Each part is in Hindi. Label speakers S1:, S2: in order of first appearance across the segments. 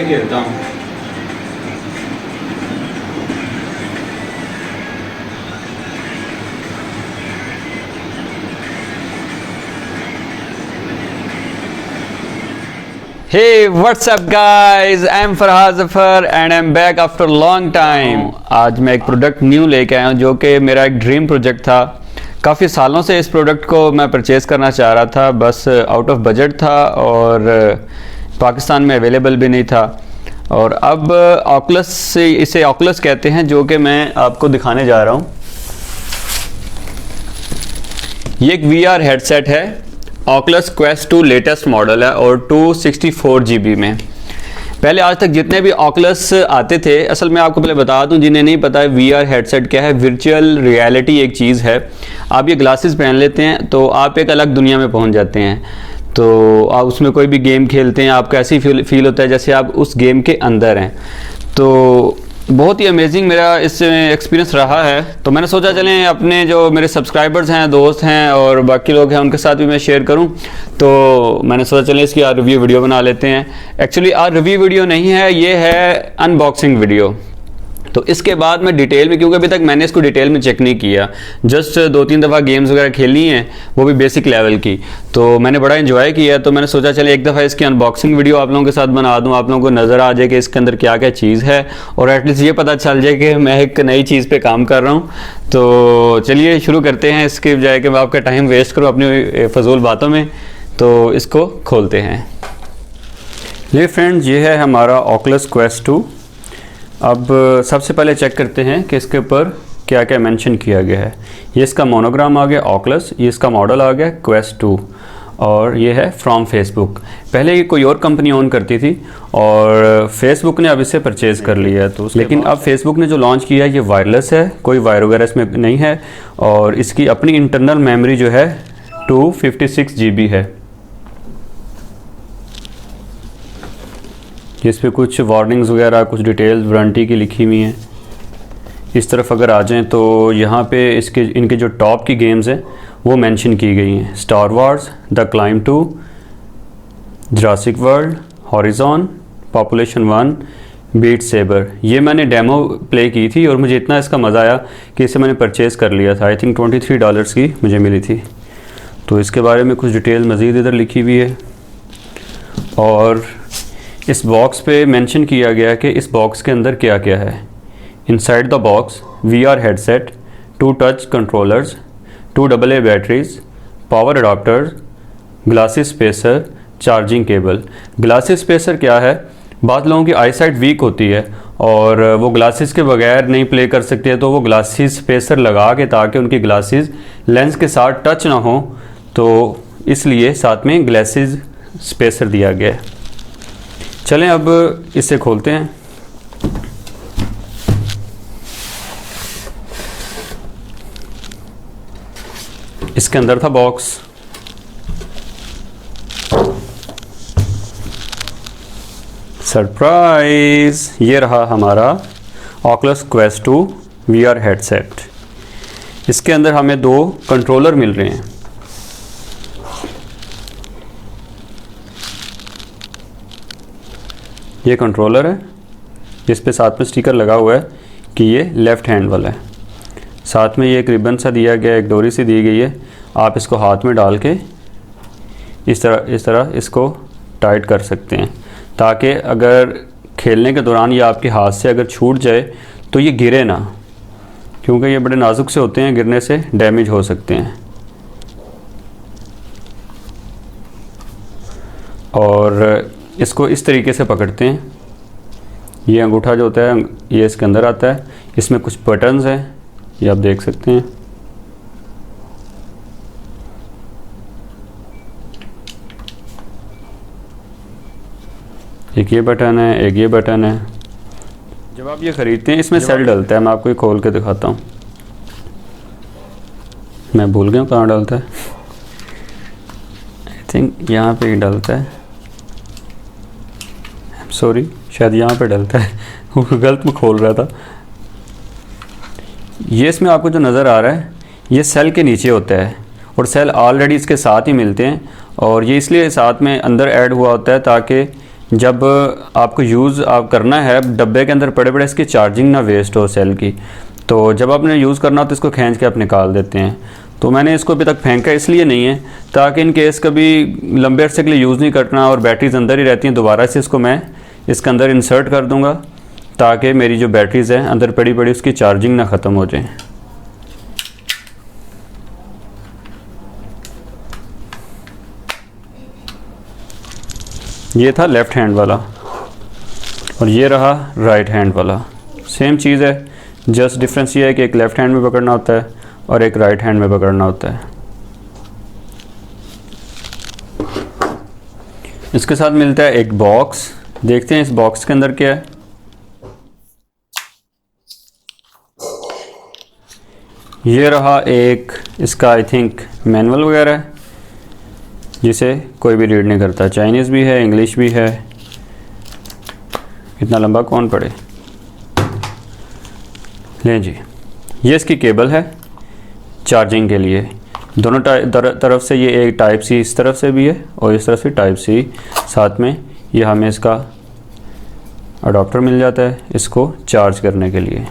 S1: में खेलता हूँ।
S2: Hey, what's up guys? I'm Farhad Zafar and I'm back after long time। आज मैं एक प्रोडक्ट न्यू लेके आया हूँ जो कि मेरा एक ड्रीम प्रोजेक्ट था। काफ़ी सालों से इस प्रोडक्ट को मैं परचेज़ करना चाह रहा था, बस आउट ऑफ बजट था और पाकिस्तान में अवेलेबल भी नहीं था। और अब ऑकुलस से, इसे ऑकुलस कहते हैं, जो कि मैं आपको दिखाने जा रहा हूँ। ये एक VR हेडसेट है, ऑकुलस क्वेस्ट 2 लेटेस्ट मॉडल है और 264 GB में। पहले आज तक जितने भी ऑकुलस आते थे, असल में आपको पहले बता दूं जिन्हें नहीं पता है VR हेडसेट क्या है। वर्चुअल रियलिटी एक चीज़ है। आप ये ग्लासेस पहन लेते हैं तो आप एक अलग दुनिया में पहुंच जाते हैं। तो आप उसमें कोई भी गेम खेलते हैं, आपको ऐसी फील होता है जैसे आप उस गेम के अंदर हैं। तो बहुत ही अमेजिंग मेरा इसमें एक्सपीरियंस रहा है। तो मैंने सोचा चलें अपने जो मेरे सब्सक्राइबर्स हैं, दोस्त हैं और बाकी लोग हैं, उनके साथ भी मैं शेयर करूं। तो मैंने सोचा चलें इसकी आज रिव्यू वीडियो बना लेते हैं। एक्चुअली आज रिव्यू वीडियो नहीं है, ये है अनबॉक्सिंग वीडियो। तो इसके बाद मैं डिटेल में, क्योंकि अभी तक मैंने इसको डिटेल में चेक नहीं किया, जस्ट 2-3 दफ़ा गेम्स वगैरह खेली हैं, वो भी बेसिक लेवल की। तो मैंने बड़ा एंजॉय किया। तो मैंने सोचा चले एक दफ़ा इसकी अनबॉक्सिंग वीडियो आप लोगों के साथ बना दूं, आप लोगों को नज़र आ जाए कि इसके अंदर क्या क्या चीज़ है और एटलीस्ट ये पता चल जाए कि मैं एक नई चीज़ पे काम कर रहा हूँ। तो चलिए शुरू करते हैं, इसके बजाय कि मैं आपका टाइम वेस्ट करूँ अपनी फजूल बातों में। तो इसको खोलते हैं। ये फ्रेंड्स, ये है हमारा ऑकुलस क्वेस्ट 2। अब सबसे पहले चेक करते हैं कि इसके ऊपर क्या क्या मेंशन किया गया है। ये इसका मोनोग्राम आ गया ऑकुलस, ये इसका मॉडल आ गया क्वेस्ट 2 और ये है फ्रॉम फेसबुक। पहले ये कोई और कंपनी ओन करती थी और फेसबुक ने अब इसे परचेज़ कर लिया है। तो लेकिन अब फेसबुक ने जो लॉन्च किया है ये वायरलेस है, कोई वायर वगैरह इसमें नहीं है और इसकी अपनी इंटरनल मेमोरी जो है 256 GB है। इस पे कुछ वार्निंग्स वगैरह, कुछ डिटेल्स वारंटी की लिखी हुई हैं। इस तरफ अगर आ जाएं तो यहाँ पे इनके जो टॉप की गेम्स हैं वो मेंशन की गई हैं। Star Wars, the Climb 2, Jurassic World, Horizon, Population 1, Beat Saber. ये मैंने डेमो प्ले की थी और मुझे इतना इसका मज़ा आया कि इसे मैंने परचेज़ कर लिया था। आई थिंक $23 की मुझे मिली थी। तो इसके बारे में कुछ डिटेल मज़ीद इधर लिखी हुई है और इस बॉक्स पे मेंशन किया गया है कि इस बॉक्स के अंदर क्या क्या है। Inside the box VR headset, 2 touch controllers, 2 AA batteries, power adapters, glasses spacer, charging cable. Glasses spacer क्या है? बहुत लोगों की आई साइट वीक होती है और वो ग्लासेस के बगैर नहीं प्ले कर सकते हैं, तो वो ग्लासेस स्पेसर लगा के, ताकि उनकी ग्लासेस लेंस के साथ टच ना हो, तो इसलिए साथ में ग्लासेस स्पेसर दिया गया है। चलें अब इसे खोलते हैं। इसके अंदर था बॉक्स। सरप्राइज, ये रहा हमारा ऑकुलस क्वेस्ट 2 VR हेडसेट। इसके अंदर हमें 2 कंट्रोलर मिल रहे हैं। ये कंट्रोलर है, इस पे साथ में स्टिकर लगा हुआ है कि ये लेफ़्ट हैंड वाला है। साथ में ये एक रिबन सा दिया गया है, एक डोरी सी दी गई है। आप इसको हाथ में डाल के इस तरह इसको टाइट कर सकते हैं, ताकि अगर खेलने के दौरान ये आपके हाथ से अगर छूट जाए तो ये गिरे ना, क्योंकि ये बड़े नाजुक से होते हैं, गिरने से डैमेज हो सकते हैं। और इसको इस तरीके से पकड़ते हैं। ये अंगूठा जो होता है ये इसके अंदर आता है। इसमें कुछ बटन्स हैं, ये आप देख सकते हैं। एक ये बटन है, एक ये बटन है। जब आप ये ख़रीदते हैं इसमें सेल डलता है। मैं आपको ये खोल के दिखाता हूँ। मैं भूल गया कहाँ डलता है। आई थिंक यहाँ पे ही डलता है। सॉरी, शायद यहाँ पे डलता है। वो गलत में खोल रहा था। ये इसमें आपको जो नज़र आ रहा है ये सेल के नीचे होता है और सेल ऑलरेडी इसके साथ ही मिलते हैं और ये इसलिए साथ में अंदर ऐड हुआ होता है ताकि जब आपको यूज़ आप करना है, डब्बे के अंदर पड़े पड़े इसकी चार्जिंग ना वेस्ट हो सेल की, तो जब आपने यूज़ करना हो तो इसको खींच के आप निकाल देते हैं। तो मैंने इसको अभी तक फेंका इसलिए नहीं है ताकि इन केस कभी लंबे अरसे के लिए यूज़ नहीं करना और बैटरीज अंदर ही रहती हैं, दोबारा से इसको मैं इसके अंदर इंसर्ट कर दूँगा ताकि मेरी जो बैटरीज़ हैं अंदर पड़ी पड़ी उसकी चार्जिंग ना ख़त्म हो जाए। ये था लेफ़्ट हैंड वाला और ये रहा राइट हैंड वाला। सेम चीज़ है, जस्ट डिफरेंस ये है कि एक लेफ़्ट हैंड में पकड़ना होता है और एक राइट हैंड में पकड़ना होता है। इसके साथ मिलता है एक बॉक्स। देखते हैं इस बॉक्स के अंदर क्या है। ये रहा एक इसका आई थिंक मैनुअल वगैरह है जिसे कोई भी रीड नहीं करता। चाइनीज़ भी है, इंग्लिश भी है। इतना लंबा कौन पढ़े। लें जी, ये इसकी केबल है चार्जिंग के लिए। दोनों तरफ से ये एक टाइप सी इस तरफ से भी है और इस तरफ से टाइप सी। साथ में ये हमें इसका अडॉप्टर मिल जाता है इसको चार्ज करने के लिए।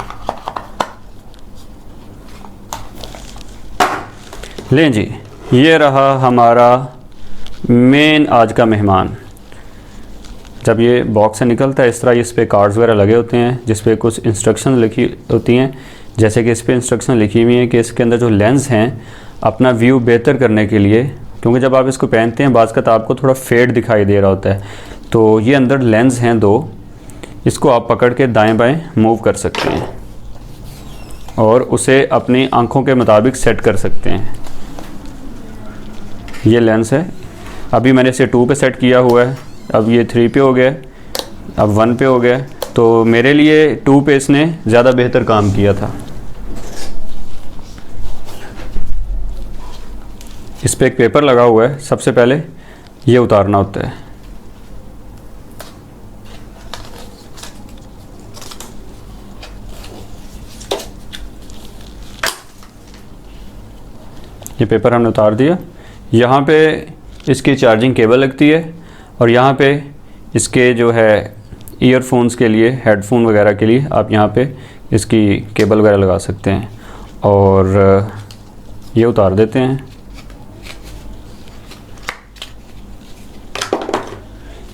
S2: लें जी, ये रहा हमारा मेन आज का मेहमान। जब ये बॉक्स से निकलता है इस तरह इस पर कार्ड्स वगैरह लगे होते हैं जिस पे कुछ इंस्ट्रक्शन लिखी होती हैं। जैसे कि इस पे इंस्ट्रक्शन लिखी हुई हैं कि इसके अंदर जो लेंस हैं अपना व्यू बेहतर करने के लिए, क्योंकि जब आप इसको पहनते हैं बाज़ आपको थोड़ा फेड दिखाई दे रहा होता है, तो ये अंदर लेंस हैं दो, इसको आप पकड़ के दाएं बाएं मूव कर सकते हैं और उसे अपनी आँखों के मुताबिक सेट कर सकते हैं। ये लेंस है, अभी मैंने इसे 2 पे सेट किया हुआ है, अब ये 3 पे हो गया, अब 1 पे हो गया, तो मेरे लिए 2 पे इसने ज़्यादा बेहतर काम किया था। इस पे एक पेपर लगा हुआ है, सबसे पहले ये उतारना होता है। ये पेपर हमने उतार दिया। यहाँ पे इसकी चार्जिंग केबल लगती है और यहाँ पे इसके जो है ईयरफोन्स के लिए, हेडफोन वगैरह के लिए आप यहाँ पे इसकी केबल वगैरह लगा सकते हैं। और ये उतार देते हैं।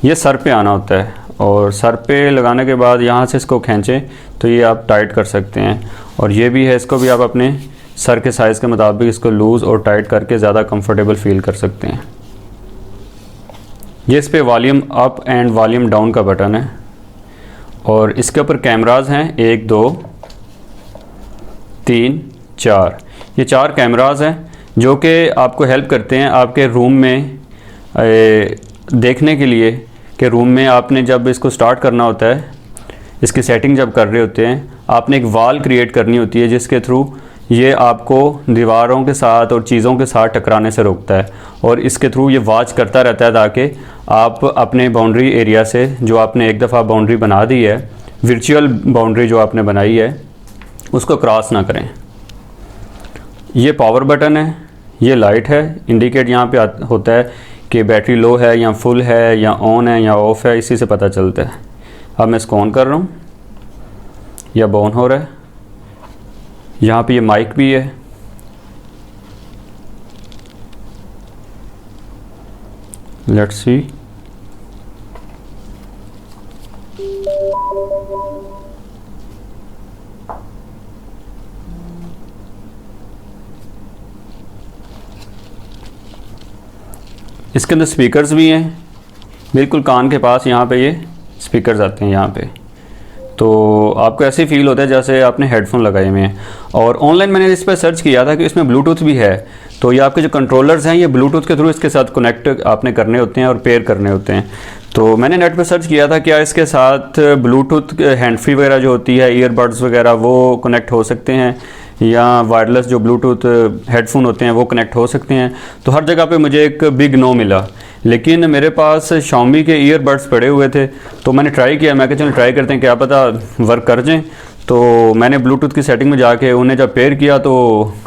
S2: ये सर पे आना होता है और सर पे लगाने के बाद यहाँ से इसको खींचें तो ये आप टाइट कर सकते हैं। और ये भी है, इसको भी आप अपने सर के साइज़ के मुताबिक इसको लूज़ और टाइट करके ज़्यादा कंफर्टेबल फील कर सकते हैं। ये इस पे volume up and volume down का बटन है और इसके ऊपर कैमरास हैं 1 2 3 4। ये 4 कैमरास हैं जो कि आपको हेल्प करते हैं आपके रूम में देखने के लिए कि रूम में आपने जब इसको स्टार्ट करना होता है, इसकी सेटिंग जब कर रहे होते हैं, आपने एक वॉल क्रिएट करनी होती है जिसके थ्रू ये आपको दीवारों के साथ और चीज़ों के साथ टकराने से रोकता है और इसके थ्रू ये वॉच करता रहता है ताकि आप अपने बाउंड्री एरिया से, जो आपने एक दफ़ा बाउंड्री बना दी है, वर्चुअल बाउंड्री जो आपने बनाई है, उसको क्रॉस ना करें। ये पावर बटन है, ये लाइट है, इंडिकेट यहाँ पे होता है कि बैटरी लो है या फुल है या ऑन है या ऑफ़ है, इसी से पता चलता है। अब मैं इसको ऑन कर रहा हूँ या ऑन हो रहा है। यहाँ पे ये माइक भी है। Let's see. इसके अंदर स्पीकर्स भी हैं, बिल्कुल कान के पास यहाँ पे ये स्पीकर्स आते हैं यहाँ पे, तो आपको ऐसे फील होता है जैसे आपने हेडफोन लगाए हुए हैं। और ऑनलाइन मैंने इस पर सर्च किया था कि इसमें ब्लूटूथ भी है, तो ये आपके जो कंट्रोलर्स हैं ये ब्लूटूथ के थ्रू इसके साथ कनेक्ट आपने करने होते हैं और पेयर करने होते हैं। तो मैंने नेट पर सर्च किया था क्या इसके साथ ब्लूटूथ हैंड फ्री वगैरह जो होती है, ईयरबड्स वगैरह वो कनेक्ट हो सकते हैं या वायरलेस जो ब्लूटूथ हेडफोन होते हैं वो कनेक्ट हो सकते हैं। तो हर जगह पे मुझे एक बिग नो मिला, लेकिन मेरे पास Xiaomi के ईयरबड्स पड़े हुए थे तो मैंने ट्राई किया। मैं कहा चलो ट्राई करते हैं, क्या पता वर्क कर जाएँ। तो मैंने ब्लूटूथ की सेटिंग में जाके उन्हें जब पेयर किया तो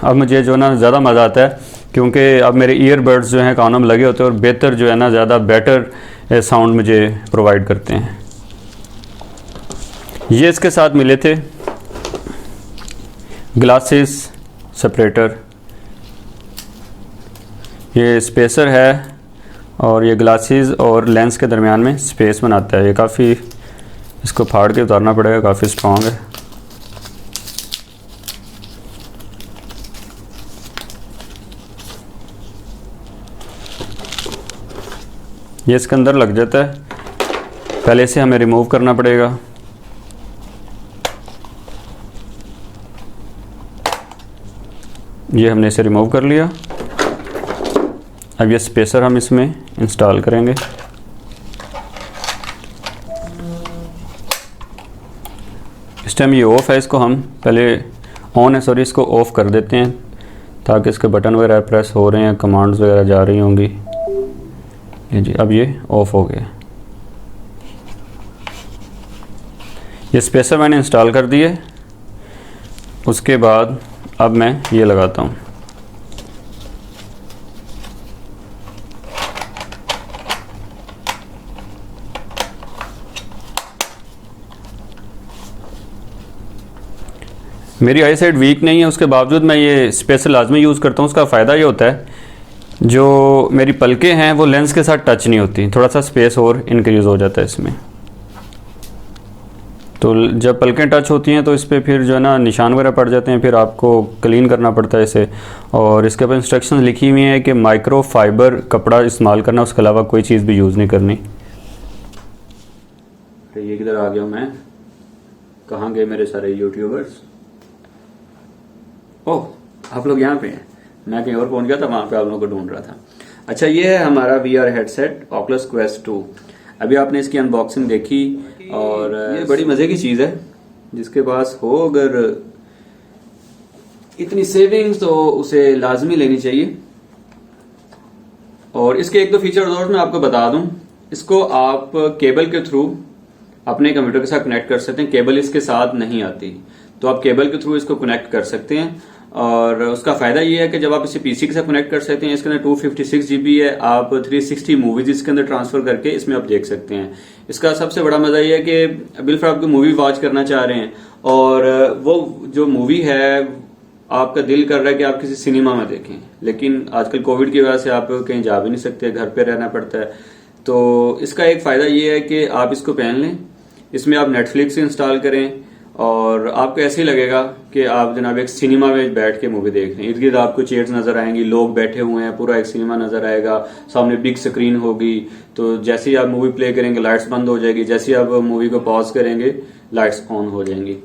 S2: अब मुझे जो है ना ज़्यादा मज़ा आता है, क्योंकि अब मेरे ईयरबड्स जो हैं कानों में लगे होते हैं और बेहतर जो है ना ज़्यादा बेटर साउंड मुझे प्रोवाइड करते हैं। ये इसके साथ मिले थे ग्लासेस सेपरेटर, ये स्पेसर है और ये ग्लासेस और लेंस के दरमियान में स्पेस बनाता है। ये काफ़ी, इसको फाड़ के उतारना पड़ेगा, काफ़ी स्ट्रॉन्ग है। ये इसके अंदर लग जाता है, पहले से हमें रिमूव करना पड़ेगा। ये हमने इसे रिमूव कर लिया। अब ये स्पेसर हम इसमें इंस्टॉल करेंगे। इस टाइम ये ऑफ़ है, इसको हम पहले ऑन है, सॉरी, इसको ऑफ़ कर देते हैं ताकि इसके बटन वगैरह प्रेस हो रहे हैं, कमांड्स वगैरह जा रही होंगी। ये जी, अब ये ऑफ़ हो गया। ये स्पेसर मैंने इंस्टॉल कर दिए। उसके बाद अब मैं ये लगाता हूँ। मेरी आई साइड वीक नहीं है, उसके बावजूद मैं ये स्पेसर लाजमी यूज़ करता हूँ। उसका फ़ायदा ये होता है, जो मेरी पलकें हैं वो लेंस के साथ टच नहीं होती, थोड़ा सा स्पेस और इंक्रीज़ हो जाता है इसमें। तो जब पलकें टच होती हैं तो इस पर फिर जो है ना निशान वगैरह पड़ जाते हैं, फिर आपको क्लीन करना पड़ता है इसे। और इसके ऊपर इंस्ट्रक्शन लिखी हुई हैं कि माइक्रो फाइबर कपड़ा इस्तेमाल करना, उसके अलावा कोई चीज़ भी यूज़ नहीं करनी। ये किधर आ गया मैं, कहाँ गए मेरे सारे यूट्यूबर्स? ओह, आप लोग यहाँ पे हैं, मैं कहीं और पहुँच गया था, वहाँ पे आप लोगों को ढूंढ रहा था। अच्छा, ये है हमारा VR हेडसेट Oculus Quest 2। अभी आपने इसकी अनबॉक्सिंग देखी और ये बड़ी मज़े की चीज़ है। जिसके पास हो अगर इतनी सेविंग्स तो उसे लाजमी लेनी चाहिए। और इसके एक दो फीचर और मैं आपको बता दूं। इसको आप केबल के थ्रू अपने कंप्यूटर के साथ कनेक्ट कर सकते हैं। केबल इसके साथ नहीं आती, तो आप केबल के थ्रू इसको कनेक्ट कर सकते हैं। और उसका फायदा ये है कि जब आप इसे पीसी के साथ कनेक्ट कर सकते हैं, इसके अंदर 256 GB है, आप 360 मूवीज इसके अंदर ट्रांसफर करके इसमें आप देख सकते हैं। इसका सबसे बड़ा मजा ये है कि बिल्कुल आप कोई मूवी वॉच करना चाह रहे हैं और वो जो मूवी है आपका दिल कर रहा है कि आप किसी सिनेमा में देखें, लेकिन आजकल कोविड की वजह से आप कहीं जा भी नहीं सकते, घर पे रहना पड़ता है। तो इसका एक फायदा ये है कि आप इसको पहन लें, इसमें आप नेटफ्लिक्स इंस्टॉल करें और आपको ऐसे ही लगेगा कि आप जनाब एक सिनेमा में बैठ के मूवी देख रहे हैं। इर्द गिर्द आपको चेयर्स नजर आएंगी, लोग बैठे हुए हैं, पूरा एक सिनेमा नजर आएगा, सामने बिग स्क्रीन होगी। तो जैसे ही आप मूवी प्ले करेंगे लाइट्स बंद हो जाएगी, जैसे ही आप मूवी को पॉज करेंगे लाइट्स ऑन हो जाएंगी।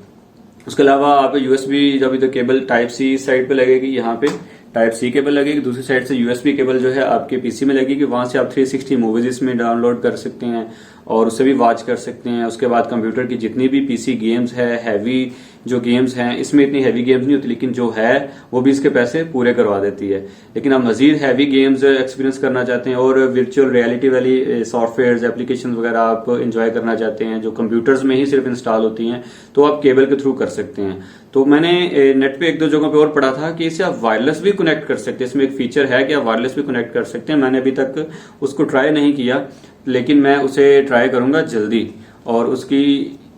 S2: उसके अलावा आप USB जब इधर केबल टाइप C साइड पे लगेगी, यहाँ पे टाइप C केबल लगेगी, दूसरी साइड से USB केबल जो है आपके पीसी में लगेगी। वहां से आप 360 मूवीज इसमें डाउनलोड कर सकते हैं और उसे भी वॉच कर सकते हैं। उसके बाद कंप्यूटर की जितनी भी पीसी गेम्स है, हैवी जो गेम्स हैं, इसमें इतनी हैवी गेम्स नहीं होती, लेकिन जो है वो भी इसके पैसे पूरे करवा देती है। लेकिन आप मजीद हैवी गेम्स एक्सपीरियंस करना चाहते हैं और वर्चुअल रियलिटी वाली सॉफ्टवेयर एप्लीकेशन वगैरह आप इंजॉय करना चाहते हैं जो कंप्यूटर्स में ही सिर्फ इंस्टॉल होती हैं, तो आप केबल के थ्रू कर सकते हैं। तो मैंने नेट पे एक दो जगहों पे और पढ़ा था कि इसे आप वायरलेस भी कनेक्ट कर सकते हैं। इसमें एक फीचर है कि आप वायरलेस भी कनेक्ट कर सकते हैं। मैंने अभी तक उसको ट्राई नहीं किया, लेकिन मैं उसे ट्राई करूंगा जल्दी और उसकी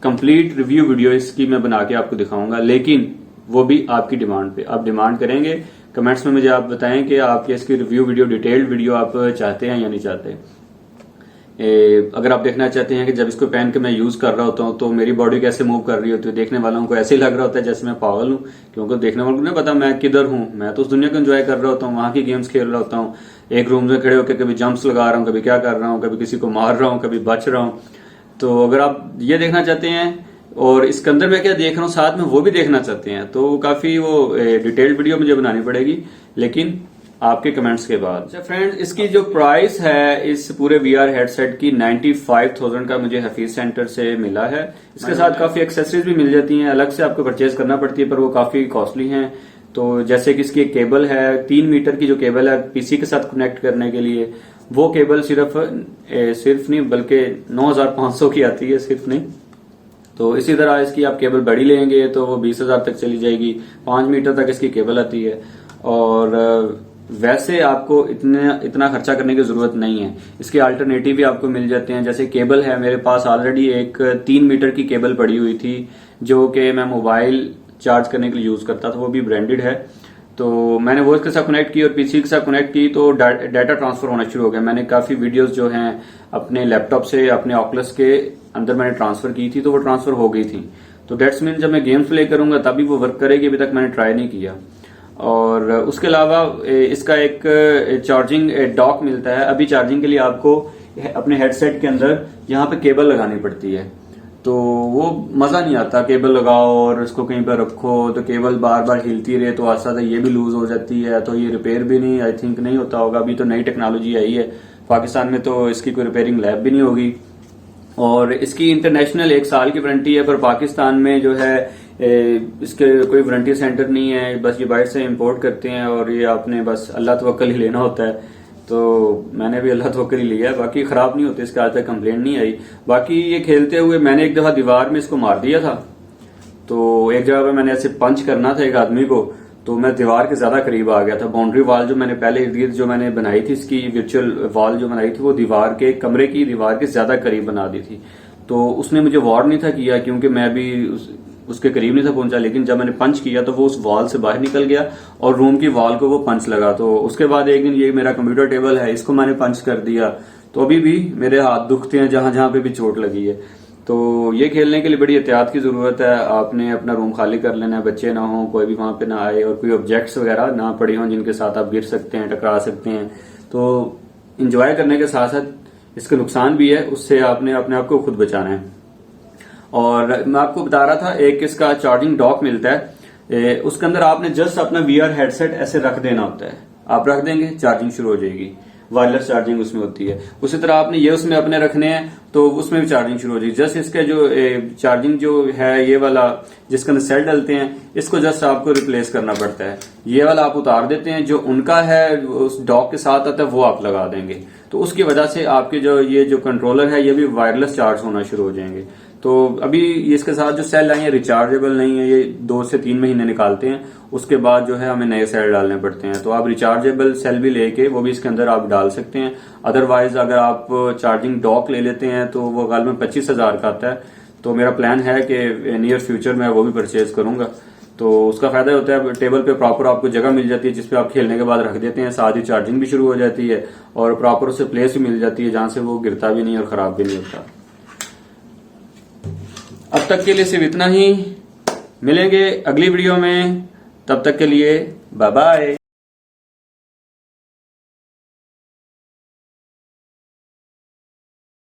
S2: कंप्लीट रिव्यू वीडियो इसकी मैं बना के आपको दिखाऊंगा। लेकिन वो भी आपकी डिमांड पे, आप डिमांड करेंगे कमेंट्स में, मुझे आप बताएं कि आप इसकी रिव्यू वीडियो, डिटेल्ड वीडियो आप चाहते हैं या नहीं चाहते। अगर आप देखना चाहते हैं कि जब इसको पहन के मैं यूज कर रहा होता हूँ तो मेरी बॉडी कैसे मूव कर रही होती है, देखने वालों को ऐसे ही लग रहा होता है जैसे मैं पागल हूँ, क्योंकि देखने वालों को नहीं पता मैं किधर हूँ। मैं तो उस दुनिया को एंजॉय कर रहा होता हूँ, वहां की गेम्स खेल रहा होता हूँ, एक रूम में खड़े होकर कभी जंप्स लगा रहा हूँ, कभी क्या कर रहा हूँ, कभी किसी को मार रहा हूँ, कभी बच रहा हूँ। तो अगर आप ये देखना चाहते हैं और इसके अंदर मैं क्या देख रहा हूँ साथ में वो भी देखना चाहते हैं, तो काफी वो डिटेल्ड वीडियो मुझे बनानी पड़ेगी, लेकिन आपके कमेंट्स के बाद। अच्छा फ्रेंड्स, इसकी जो प्राइस है इस पूरे VR हेडसेट की 95,000 का मुझे हफीज सेंटर से मिला है। इसके साथ काफी एक्सेसरीज भी मिल जाती हैं, अलग से आपको परचेज करना पड़ती है, पर वो काफी कॉस्टली हैं। तो जैसे कि इसकी एक केबल है, 3 मीटर की जो केबल है पीसी के साथ कनेक्ट करने के लिए, वो केबल सिर्फ नहीं बल्कि 9,500 की आती है, सिर्फ नहीं। तो इसी तरह इसकी आप केबल बड़ी लेंगे तो वो 20,000 तक चली जाएगी। 5 मीटर तक इसकी केबल आती है और वैसे आपको इतना खर्चा करने की जरूरत नहीं है। इसके अल्टरनेटिव भी आपको मिल जाते हैं। जैसे केबल है, मेरे पास ऑलरेडी एक 3 मीटर की केबल पड़ी हुई थी जो कि मैं मोबाइल चार्ज करने के लिए यूज करता था, वो भी ब्रांडेड है। तो मैंने वो इसके साथ कनेक्ट की और पीसी के साथ कनेक्ट की तो डाटा ट्रांसफर होना शुरू हो गया। मैंने काफी वीडियोस जो हैं अपने लैपटॉप से अपने ऑकुलस के अंदर मैंने ट्रांसफर की थी, तो वो ट्रांसफर हो गई थी। तो डेट्स मीन जब मैं गेम्स प्ले करूंगा तभी वो वर्क करेगी। अभी तक मैंने ट्राई नहीं किया। और उसके अलावा इसका एक चार्जिंग डॉक मिलता है। अभी चार्जिंग के लिए आपको अपने हेडसेट के अंदर यहाँ पे केबल लगानी पड़ती है, तो वो मजा नहीं आता। केबल लगाओ और उसको कहीं पर रखो तो केबल बार बार हिलती रहे तो आस्ता ये भी लूज हो जाती है, तो ये रिपेयर भी नहीं आई थिंक नहीं होता होगा। अभी तो नई टेक्नोलॉजी आई है पाकिस्तान में, तो इसकी कोई रिपेयरिंग लैब भी नहीं होगी। और इसकी इंटरनेशनल 1 साल की वारंटी है, पर पाकिस्तान में जो है इसके कोई वारंटी सेंटर नहीं है। बस ये बाहर से इंपोर्ट करते हैं और ये आपने बस अल्लाह तवक्कल ही लेना होता है। तो मैंने भी अल्लाह तवक्कल ही लिया है। बाकी खराब नहीं होते, इसके आज तक कंप्लेंट नहीं आई। बाकी ये खेलते हुए मैंने एक दफा दीवार में इसको मार दिया था। तो एक जगह पर मैंने ऐसे पंच करना था एक आदमी को, तो मैं दीवार के ज्यादा करीब आ गया था। बाउंड्री वॉल जो मैंने पहले इर्द गिर्द जो मैंने बनाई थी, इसकी वर्चुअल वॉल जो बनाई थी, वो दीवार के कमरे की दीवार के ज्यादा करीब बना दी थी। तो उसने मुझे वार्न नहीं था किया क्योंकि मैं भी उसके करीब नहीं था पहुंचा। लेकिन जब मैंने पंच किया तो वो उस वॉल से बाहर निकल गया और रूम की वॉल को वो पंच लगा। तो उसके बाद एक दिन ये मेरा कंप्यूटर टेबल है, इसको मैंने पंच कर दिया, तो अभी भी मेरे हाथ दुखते हैं जहां जहां पे भी चोट लगी है। तो ये खेलने के लिए बड़ी एहतियात की जरूरत है। आपने अपना रूम खाली कर लेना है, बच्चे ना हो, कोई भी वहां पे ना आए और कोई ऑब्जेक्ट्स वगैरह ना पड़े हों जिनके साथ आप गिर सकते हैं, टकरा सकते हैं। तो इंजॉय करने के साथ साथ इसके नुकसान भी है, उससे आपने अपने आप को खुद बचाना है। और मैं आपको बता रहा था एक इसका चार्जिंग डॉक मिलता है, उसके अंदर आपने जस्ट अपना VR हेडसेट ऐसे रख देना होता है। आप रख देंगे, चार्जिंग शुरू हो जाएगी। वायरलेस चार्जिंग उसमें होती है। उसी तरह आपने ये उसमें अपने रखने हैं तो उसमें भी चार्जिंग शुरू हो जाएगी। जस्ट इसके जो चार्जिंग जो है ये वाला जिसके अंदर सेल डलते हैं, इसको जस्ट आपको रिप्लेस करना पड़ता है। ये वाला आप उतार देते हैं, जो उनका है उस डॉक के साथ आता है वो आप लगा देंगे। तो उसकी वजह से आपके जो ये जो कंट्रोलर है ये भी वायरलेस चार्ज होना शुरू हो जाएंगे। तो अभी इसके साथ जो सेल आई है रिचार्जेबल नहीं है, ये 2 से 3 महीने निकालते हैं, उसके बाद जो है हमें नए सेल डालने पड़ते हैं। तो आप रिचार्जेबल सेल भी लेके वो भी इसके अंदर आप डाल सकते हैं। अदरवाइज अगर आप चार्जिंग डॉक ले लेते हैं तो वो गाल में 25,000 का आता है। तो मेरा प्लान है कि नियर फ्यूचर में वो भी परचेज करूंगा। तो उसका फायदा होता है टेबल पे प्रॉपर आपको जगह मिल जाती है जिसपे आप खेलने के बाद रख देते हैं, साथ ही चार्जिंग भी शुरू हो जाती है और प्रॉपर उसे प्लेस भी मिल जाती है जहां से वो गिरता भी नहीं और खराब भी नहीं होता। अब तक के लिए सिर्फ इतना ही, मिलेंगे अगली वीडियो में, तब तक के लिए बाय बाय।